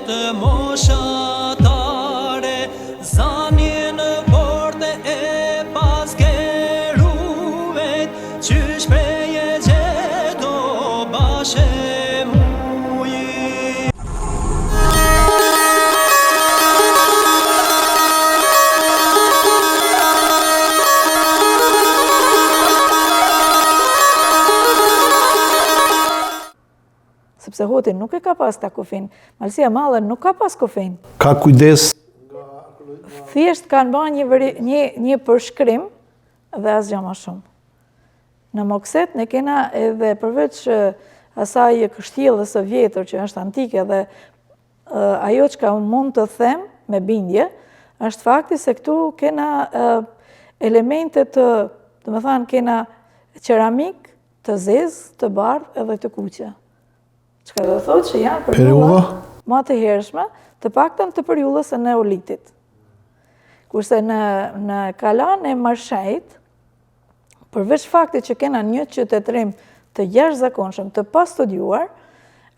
të moshatare, zani në porte e paskeruvet, qysh preje gjeto bashe muji. Sepse Hoti nuk e ka pas ta kufin. Malësia Madhe nuk ka pas kufin. Ka kujdes? Thjesht kanë bërë një përshkrim dhe asgjë më shumë. Në Mokset ne kena edhe përveç asaj kështjellës së vjetër që është antike dhe ajo që mund të them me bindje, është fakti se këtu kena elemente do të thënë kena keramik të zezë, të bardhë edhe të kuqe. Çka do thotë që janë periudha më të hershme, të paktën të periudhës së neolitit. Kurse në kalan e Marshajt, përveç faktit që kena një qytetërim të jashtëzakonshëm, të pastudiuar,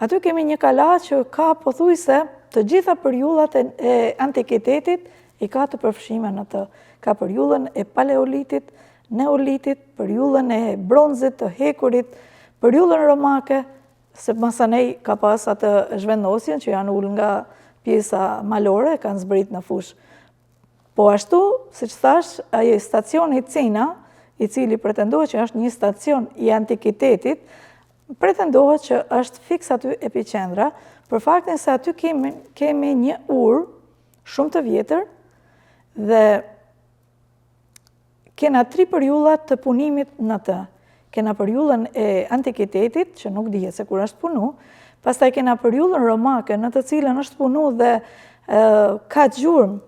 aty kemi një kala që ka pothuajse të gjitha periudhat e antikitetit i ka të përfshime në të. Ka periudhën e paleolitit, neolitit, periudhën e bronzit, të hekurit, periudhën romake, se masanej ka pas atë zhvendosjen që janë ullë nga pjesa malore, kanë zbrit në fush. Po ashtu, siç thash, ai stacioni Cina, i cili pretendohet që është një stacion i antikitetit, pretendohet që është fiks aty epicendra, për faktin se aty kemi një urë shumë të vjetër dhe kena 3 periudha të punimit në të. Kena periudhën e antikitetit, që nuk dihet se kur është punu, pastaj kena periudhën romake, në të cilën është punu dhe ka gjurmë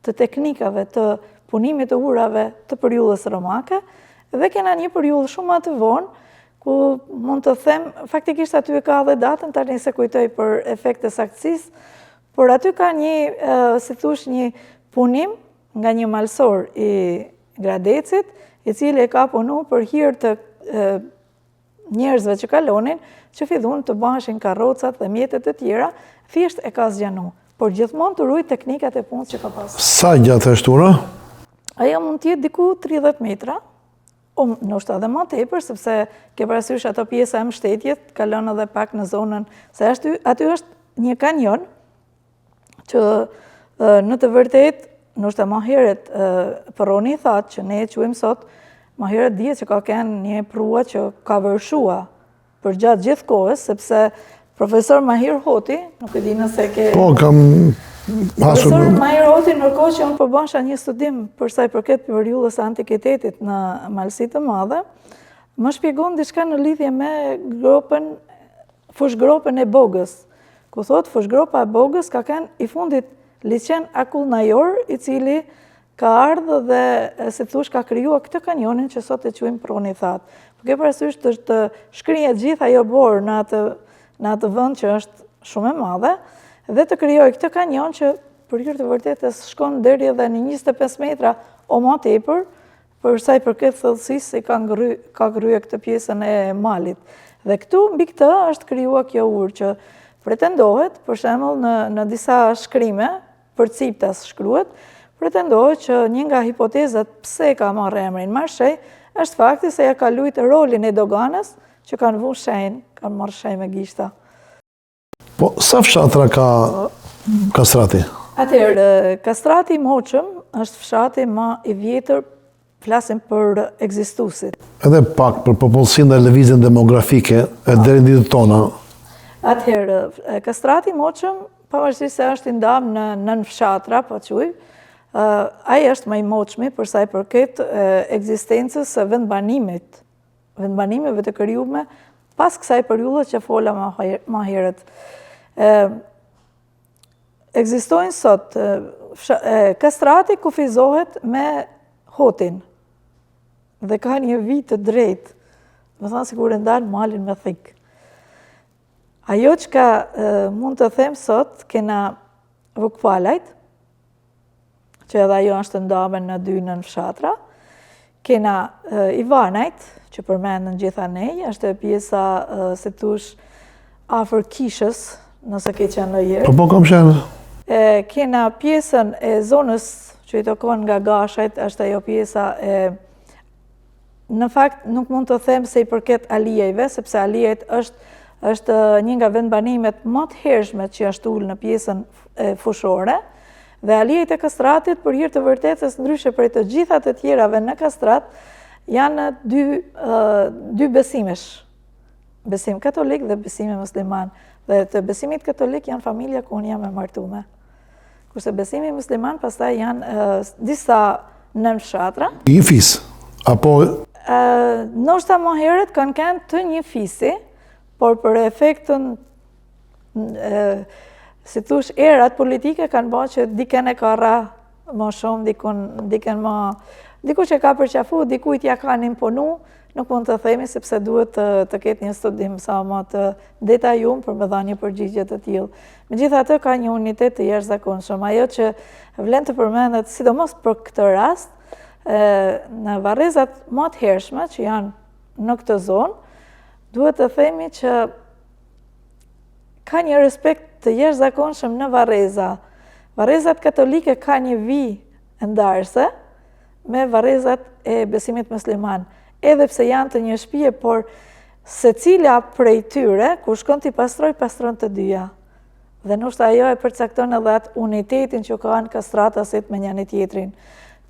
të teknikave të punimit të urave të periudhës romake, dhe kena një periudhë shumë më të vonë, ku mund të them, faktikisht aty e ka dhe datën, tani se kujtoj për efekt të saktësisë, por aty ka një, si thush, një punim nga një malsor i Gradecit, i cili e ka punu për hir të njerëzve që kalonin, që fillun të bashin karrocat dhe mjetet e tjera, thjesht e ka zgjanu. Por gjithmonë të ruaj teknikat e punës që ka pas. Sa gjatë është ura? Ajo mund t'jetë diku 30 metra, nështë edhe më tepër, sepse ke parasysh ato pjesa e mbështetjes, kalon edhe pak në zonën, se aty është një kanjon, që në të vërtet, nështë më herët Përroni thatë që ne e quajmë sot, më herët dihet që ka kënë një prua që ka vërshua për gjatë gjithë kohës, sepse profesor Mahir Hoti, nuk e di nëse ke... Po, kam... Profesor Mahir Hoti nërkohë që unë përbasha një studim për sa i përket periudhës antikitetit në Malësitë të Madhe, më shpjegon diçka në lidhje me fushgropën e Bogës. Ku thot, fushgropa e Bogës ka kënë i fundit Liçen Akull Najor, i cili ka ardhë dhe, si thush, ka kryua këtë kanjonin që sot e quajmë Përroni thatë. Po ke parasysh të shkrihet gjithë ajo borë në atë vend që është shumë e madhe, dhe të krijoj këtë kanjon që për hir të vërtetës shkon deri edhe në 25 metra o më tepër, për sa i përket thellësisë se ka ngryje këtë pjesën e malit. Dhe këtu mbi këtë është krijuar kjo urë që pretendohet, për shembull në disa shkrime, për Ciptas shkruhet, pretendohet që një nga hipotezat pse ka marrë emrin Marshaj, është fakti se ja ka luajtur rolin e doganës që kanë vënë shenjë, kanë marrë shenjë me gishta. Po, sa fshatra ka Kastrati? Atëherë, Kastrati i Moqëm është fshati më i vjetër, flasim për ekzistuesit. Edhe pak për popullsinë dhe lëvizjen demografike e deri në ditët tona. Atëherë, Kastrati i Moqëm, pavarësisht se është i ndamë në 9 fshatra, po quaj, ai është më i moqmi për sa i përket ekzistencës së vendbanimeve të krijuara pas kësaj periudhe që fola më herët. Ekzistojnë sot, Kastrati kufizohet me Hotin dhe ka një vit të drejtë, më thënë sikur e ndalë malin me thikë. Ajo që ka mund të them sot, kena Vukpalajt, që edhe ajo është ndamen në 2 nën fshatra, kena Ivanajt, që përmendën gjitha nej, është pjesa, se tush, afër kishës nëse ke qenë ndonjëherë. Po kam qenë. Kena pjesën e zonës që i tokon nga Gashajt, është ajo pjesa e... Në fakt, nuk mund të them se i përket alijeve, sepse alijejt është një nga vendbanimet më të hershme që jashtu në pjesën fushore, dhe alijejt e Kastratit, për hir të vërtetës, ndryshe prej të gjitha të tjerave në Kastrat, janë dy besimesh. Besim katolik dhe besime musliman. Dhe të besimit katolik janë familja ku unë jam e martume. Kurse besimi musliman pastaj janë disa nënfshatra. Një fis, apo... Ndoshta më herët kanë kënë të një fisi, por për efektën, si thush, erat politike kanë bërë që diken e ka ra më shumë, diku që ka përqafu, dikujt ja kanë imponu, nuk mund të themi sepse duhet të ketë një studim sa më të detajum për me dha një përgjigje të tillë. Megjithatë ka një unitet të jashtëzakonshëm. Ajo që vlen të përmendet, sidomos për këtë rast, në varrezat më të hershme që janë në këtë zonë, duhet të themi që ka një respekt të jashtëzakonshëm në varreza. Varrezat katolike ka një vijë ndarëse me varrezat e besimit musliman. Edhe pse janë të një shtëpie, por secila prej tyre, kur shkon t'i pastroj, pastron të dyja. Dhe ndoshta ajo e përcakton edhe atë unitetin që kanë kastratasit me njëri tjetrin.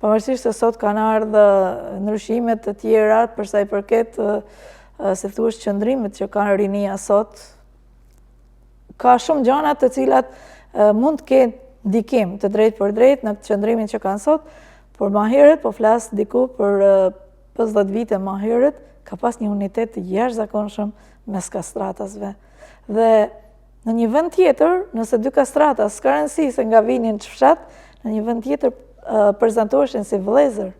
Pavarësisht se sot kanë ardhur ndryshimet të tjera përsa i përket se thuash qëndrimet që kanë rinia sot, ka shumë gjëra të cilat mund të kenë ndikim të drejtë për drejtë në qëndrimin që kanë sot, por më herët, po flas diku për 50 vite më herët, ka pas një unitet të jashtëzakonshëm mes kastratasve. Dhe në një vend tjetër, nëse dy kastratas s'ka rëndësi se nga vinin që fshat, në një vend tjetër prezantoheshin si vëllezër.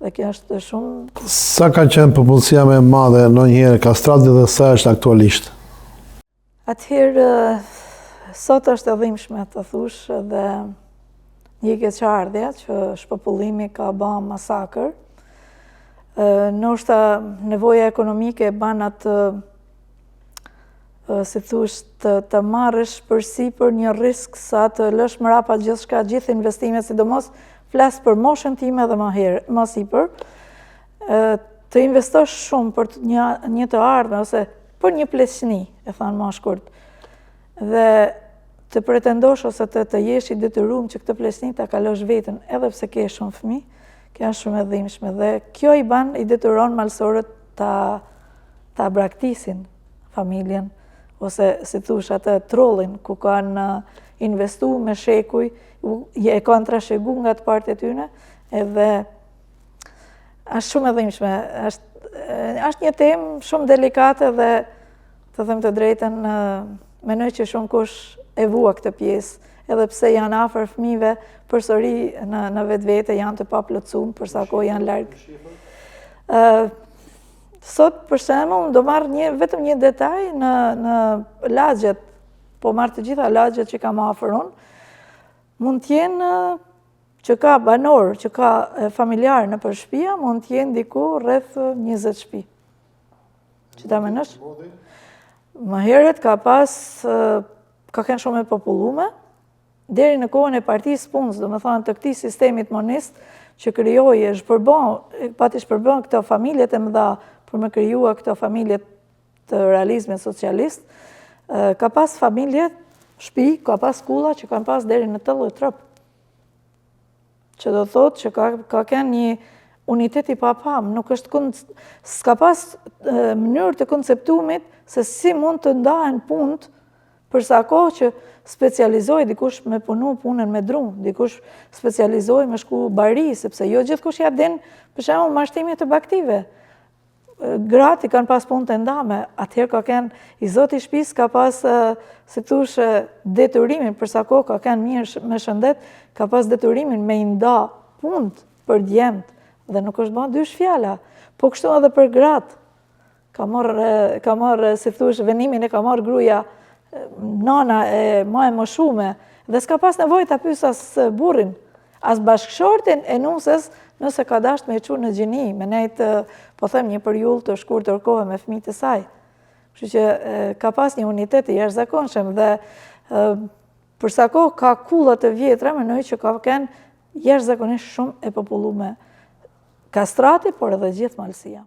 Dhe kjo është shumë... Sa ka qenë popullsia më e madhe ndonjëherë Kastrati dhe sa është aktualisht? Atëherë, sot është e dhimbshme të thush dhe një keqardhja që shpopullimi ka bërë masakër. Ndoshta nevoja ekonomike e ban atë si thush të marrësh përsipër një risk sa të lësh mrapa gjithçka, gjithë investimet, sidomos flas për moshën time dhe më sipër, të investosh shumë për një të ardhmen ose për një pleqni, e thanë më shkurt, dhe të pretendosh ose të jesh i detyruar që këtë pleqni ta kalosh veten, edhe pse ke shumë fëmijë, kjo është shumë e dhimbshme dhe kjo i ban i detyron malsorët ta braktisin familjen, ose si thush atë trollin ku kanë investu me shekuj, e kanë trashëgu nga të partë e tyne, edhe është shumë e dhimbshme. Është një temë shumë delikate dhe të them të drejtën, mendoj që shumë kush e vua këtë pjesë, edhe pse janë afër fëmijëve, përsëri në vetvete janë të paplotësuar, për sa kohë janë larg. Sot, për shembull, do marr vetëm një detaj në lagjet, po marr të gjitha lagjet që kam afër unë, mund t'jenë që ka banor, që ka familjar në përshpia, mund t'jenë diku rreth 20 shtëpi. Që ta menosh? Më herët ka kënë shumë e popullume, deri në kohën e partisë punës, do me thonë të këtij sistemit monist, që krijoi pati shpërbën këto familjet e mëdha për me krijuar këto familjet të realizmit socialist, ka pas familje, shtëpi, ka pas shkolla që kanë pas deri në 80 trop. Që do thotë që ka kënë një unitet i papam, nuk është s'ka pas mënyrë të konceptumit se si mund të ndahen punët për sa kohë që specializoj dikush me punu punën me drum, dikush specializoj me shku bari, sepse jo gjithkush ja din, për shembull, mashtimit të baktive. Gratë i kanë pas punë të ndame, atëherë ka kënë i zoti i shtëpisë ka pas, si thush, detyrimin, për sa kohë ka kënë mirë me shëndet, ka pas detyrimin me i nda punët për djemt, dhe nuk është bën dysh fjala, po kështu edhe për gratë. Ka marrë, si thush, venimin e ka marrë gruaja nana e ma e moshume, dhe s'ka pas nevojë ta pyes as burrin, as bashkëshortin e nusës, nëse ka dashur me e çu në gjini, me nejt, po them, një periudhë të shkurtër kohë me fëmijët e saj. Kështu që ka pas një unitet të jashtëzakonshëm dhe për sa kohë ka kulla të vjetra, mendoj që ka kenë jashtëzakonisht shumë e populluar me kastrati, por edhe gjithë Malësia.